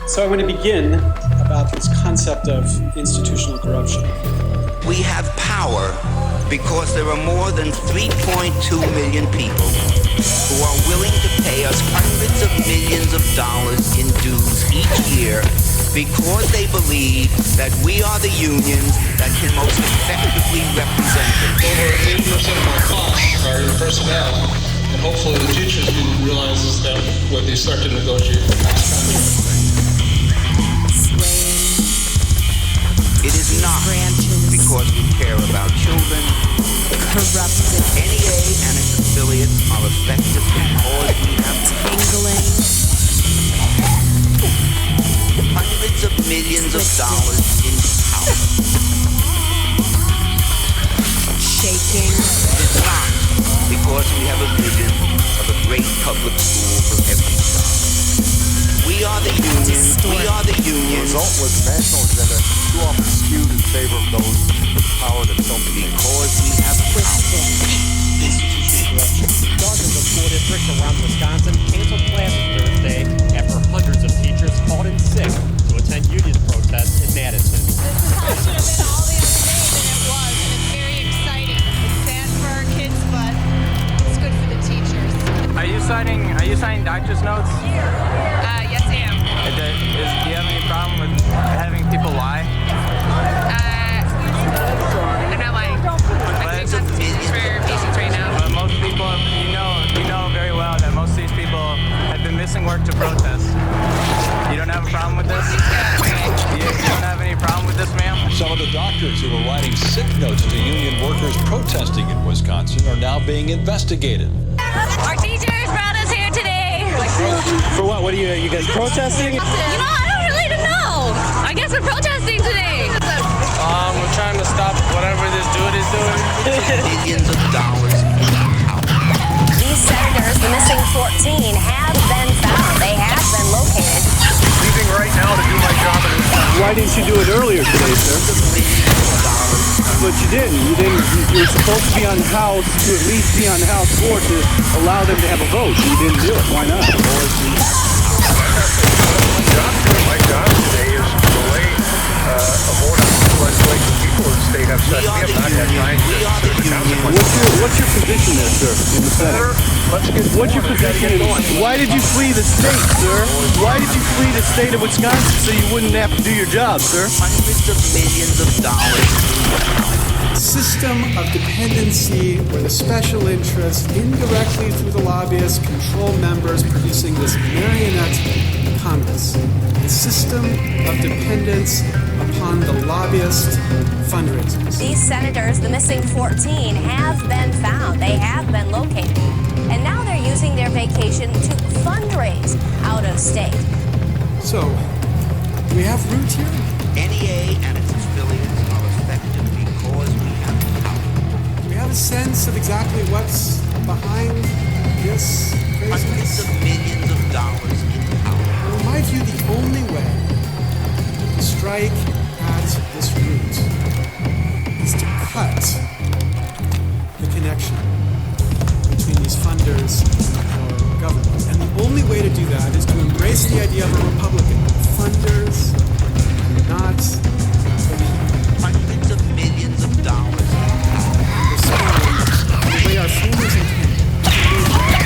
So I want to begin about this concept of institutional corruption. We have power because there are more than 3.2 million people who are willing to pay us hundreds of millions of dollars in dues each year because they believe that we are the unions that can most effectively represent them. Over 80% of our costs are in personnel, and hopefully the teachers didn't realize is that when they start to negotiate the tax contract. It is not because we care about children. Corrupted. NEA and its affiliates are effective because we have Tangling. hundreds of millions of dollars in power. Shaking. It is not because we have a vision of a great public school for every child. We are the unions. We are the The unions. result was the national agenda too often skewed in favor of those with power that don't Because we have Twisted. Institutional corruption. Dozens of school districts around Wisconsin canceled classes Thursday after hundreds of teachers called in sick to attend union protests in Madison. This should have been all the other days, and it was, and it's very exciting. It's sad for our kids, but it's good for the teachers. Are you signing doctor's notes? Yes, I am. Do you have any problem with having people lie? I'm not lying. I'm doing consultations for patients right now. But most people, you know very well that most of these people have been missing work to protest. You don't have a problem with this? You don't have any problem with this, ma'am? Some of the doctors who were writing sick notes to union workers protesting in Wisconsin are now being investigated. Our teachers brought us here today. For what? What are you guys protesting? I don't really know. I guess we're protesting today. We're trying to stop whatever this dude is doing. millions of dollars in power. These senators, the missing 14, have been found. They have been located. leaving right now to do my job. Why didn't you do it earlier today, sir? But you didn't. You were supposed to be on House, to at least be on House floor to allow them to have a vote. You didn't do it. Why not? My job today is to delay a vote on the legislation people in the state have said we have not had time to consider the consequences. What's your position there, sir, in the Senate? What's your position? Why did you flee the state, sir? Why did you flee the state of Wisconsin so you wouldn't have to do your job, sir? Hundreds of millions of dollars. System of dependency where the special interests indirectly through the lobbyists control members, producing this marionette Congress. A system of dependence upon the lobbyist fundraisers. These senators, the missing 14, have been found. They have been located. And now they're using their vacation to fundraise out of state. So, do we have root here? NEA and its affiliates are effective because we have power. Do we have a sense of exactly what's behind this Hundreds craziness? of millions of dollars in power. Well, in my view, the only way to strike at this root is to cut the connection between these funders and our government. And the only way to do that is to embrace the idea of a Republican. Funders are not the people. Hundreds of millions of dollars in power. Respond the way our founders intended. A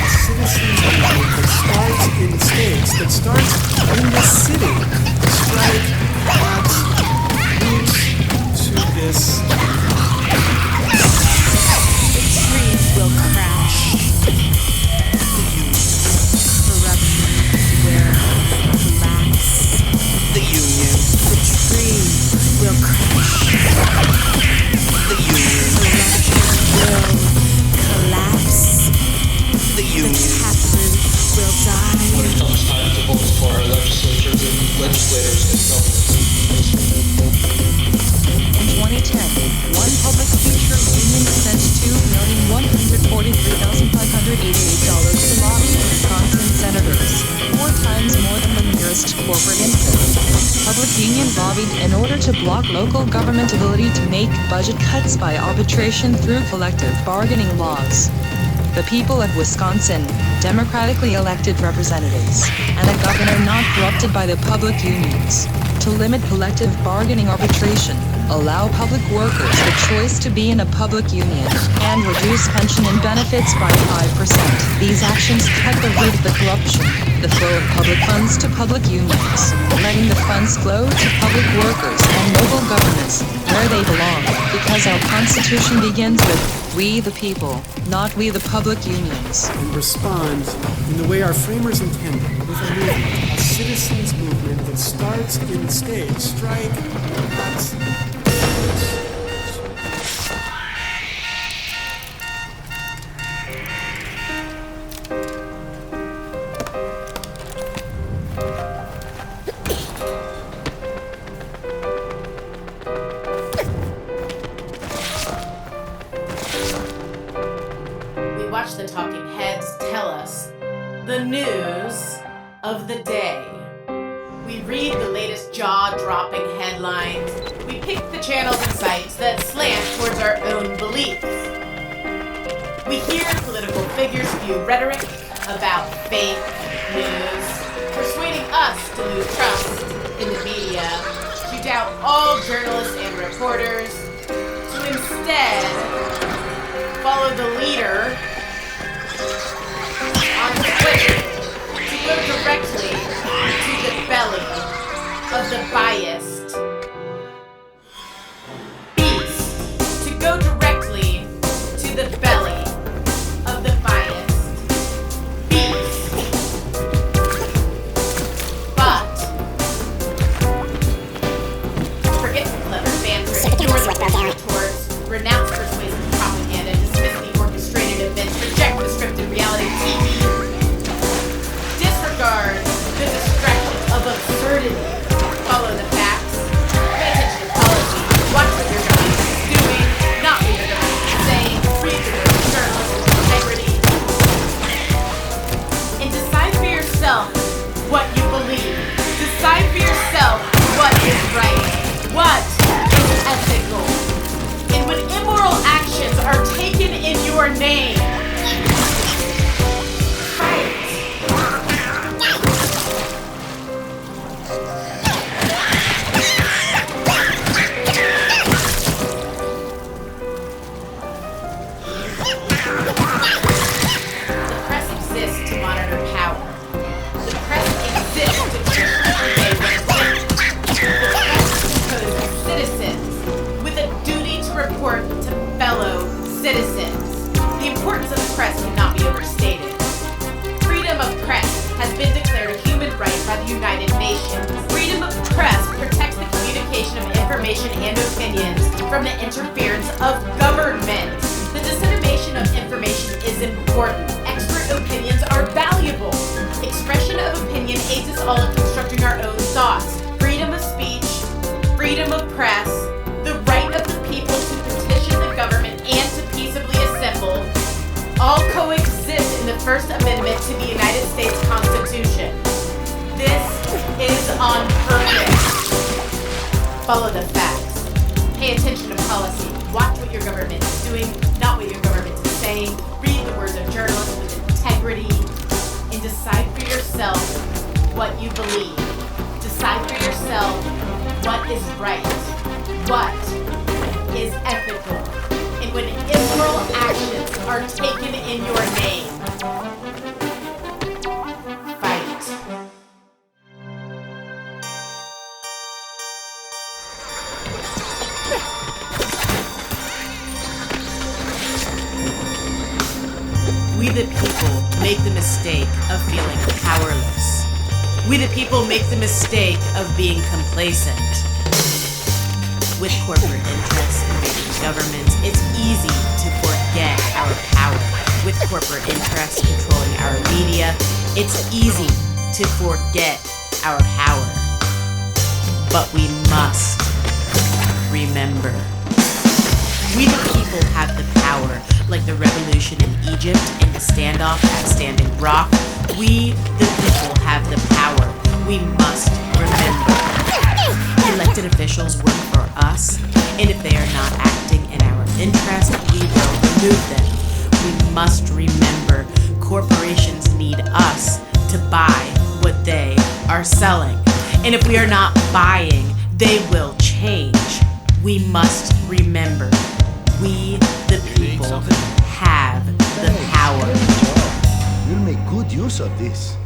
citizen's movement that starts in states, that starts in the city. Strike at roots to this. The trees will crash. Corruption will collapse. The union. The tree will crash. The union. Corruption will collapse. The The union. taproot will die. When it comes time to vote for our legislatures and legislators and governors. In 2010, one public teacher union spent $2,143,588 to lobby Wisconsin senators, 4 times more than the nearest corporate interest. Public union lobbied in order to block local government ability to make budget cuts by arbitration through collective bargaining laws. the people of Wisconsin, democratically elected representatives, and a governor not corrupted by the public unions. To limit collective bargaining arbitration, allow public workers the choice to be in a public union, and reduce pension and benefits by 5%. These actions cut the root of the corruption, the flow of public funds to public unions, letting the funds flow to public workers and local governments where they belong, because our Constitution begins with "we the people," not "we the public unions." And respond in the way our framers intended, with a movement, a citizens' movement that starts in the stage, strike, cuts. Watch the talking heads tell us the news of the day. We read the latest jaw-dropping headlines. We pick the channels and sites that slant towards our own beliefs. We hear political figures spew rhetoric about fake news, persuading us to lose trust in the media, to doubt all journalists and reporters, to instead follow the leader on Twitter, to go directly to the belly of the biased beast, to go directly to the belly of the biased beast. But forget the clever banter, ignore the retorts, renounce persuasive propaganda, dismiss the orchestrated events, reject the scripted reality TV, disregard the distraction of absurdity, follow the facts, pay attention to policy, watch what your government is doing, not what your government is saying, read the journalism, integrity, and decide for yourself what you believe. Decide for yourself what is right, what is ethical. And when immoral actions are taken in your name, fight. The press exists to monitor power. The press exists to convey what is right. The press composes citizens with a duty to report to fellow citizens. The importance of the press cannot be overstated. Freedom of press has been declared a human right by the United Nations. Freedom of press protects the communication of information and opinions from the interference of government. The dissemination of information is important. Expert opinions are valuable. Expression of opinion aids us all in constructing our own thoughts. Freedom of speech, freedom of press, the right of the people to petition the government and to peaceably assemble, all coexist in the First Amendment to the United States Constitution. This is on purpose. Follow the facts. Pay attention to policy. Watch what your government is doing, not what your government is saying. Read the words of journalists with integrity, and decide for yourself what you believe. Decide for yourself what is right, what is ethical. And when immoral actions are taken in your name, fight. We the people make the mistake of feeling powerless. We the people make the mistake of being complacent. With corporate interests invading governments, it's easy to forget our power. With corporate interests controlling our media, it's easy to forget our power. But we must remember. We the people have the power, like the revolution in Egypt and the standoff at Standing Rock. We the people have the power. We must remember. Elected officials work for us, and if they are not acting in our interest, we will remove them. We must remember. corporations need us to buy what they are selling. And if we are not buying, they will change. We must remember, we, the people, have the power. We'll make good use of this.